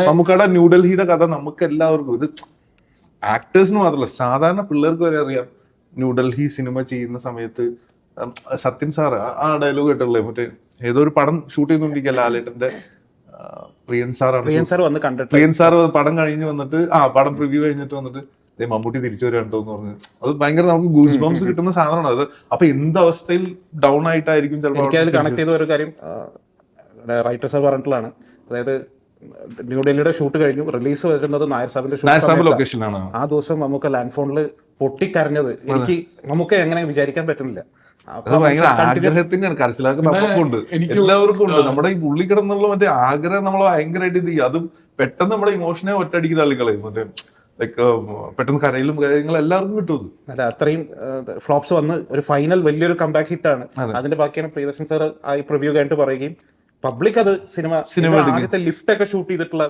നമുക്കവിടെ ന്യൂഡൽഹിയുടെ കഥ നമുക്ക് എല്ലാവർക്കും, ഇത് ആക്ടേഴ്സിന് മാത്രമല്ല സാധാരണ പിള്ളേർക്ക് വരെ അറിയാം. ന്യൂഡൽഹി സിനിമ ചെയ്യുന്ന സമയത്ത് സത്യൻ സാർ ആ ഡയലോഗ് കേട്ടുള്ളേ, മറ്റേ ഏതോ ഒരു പടം ഷൂട്ട് ചെയ്തുകൊണ്ടിരിക്കുക ലാലേട്ടന്റെ, പ്രിയൻ സാർ വന്ന് കണ്ടിട്ട്, പ്രിയൻ സാർ പടം കഴിഞ്ഞ് വന്നിട്ട് പടം പ്രിവ്യൂ കഴിഞ്ഞിട്ട് വന്നിട്ട് മമ്മൂട്ടി തിരിച്ചു വരാണ്ടോ എന്ന് പറഞ്ഞു. അത് ഭയങ്കര നമുക്ക് ഗൂസ് ബംസ് കിട്ടുന്ന സാധനമാണ് അത്. അപ്പൊ എന്ത് അവസ്ഥയിൽ ഡൗൺ ആയിട്ടായിരിക്കും ചിലപ്പോൾ. എനിക്ക് അതിൽ കണക്ട് ചെയ്ത ഒരു കാര്യം റൈറ്റർ സാർ പറഞ്ഞിട്ടുള്ളതാണ്. അതായത് ന്യൂഡൽഹിയുടെ ഷൂട്ട് കഴിഞ്ഞു, റിലീസ് വരുന്നത് നായർ സാബിന്റെ ലൊക്കേഷനാണ്. ആ ദിവസം നമുക്ക് ലാൻഡ് ഫോണിൽ പൊട്ടിക്കരഞ്ഞത് എനിക്ക് നമുക്ക് എങ്ങനെ വിചാരിക്കാൻ പറ്റുന്നില്ല. അത് ഭയങ്കര ആഗ്രഹത്തിന്റെയാണ്, കരച്ചിലാക്ക് നമുക്കുണ്ട്, എല്ലാവർക്കും ഉണ്ട്. നമ്മുടെ ഈ ഉള്ളി കിടന്നുള്ള മറ്റേ ആഗ്രഹം നമ്മളെ ഭയങ്കരമായിട്ട് ഇത് ചെയ്യും. അതും പെട്ടെന്ന് നമ്മുടെ ഇമോഷനെ ഒറ്റയടിക്ക് തള്ളിക്കളയും. മറ്റേ ലൈക്ക് പെട്ടെന്ന് കരയിലും കാര്യങ്ങളും എല്ലാവർക്കും കിട്ടും. അല്ല, അത്രയും ഫ്ലോപ്സ് വന്ന് ഒരു ഫൈനൽ വലിയൊരു കംബാക്ക് ഹിറ്റാണ്. അതിന്റെ ബാക്കിയാണ് പ്രിയദർശൻ സാർ ആ പ്രിവ്യൂ കഴിഞ്ഞിട്ട് പറയുകയും പബ്ലിക് അത് സിനിമ ആദ്യത്തെ ലിഫ്റ്റ് ഒക്കെ ഷൂട്ട് ചെയ്തിട്ടുള്ള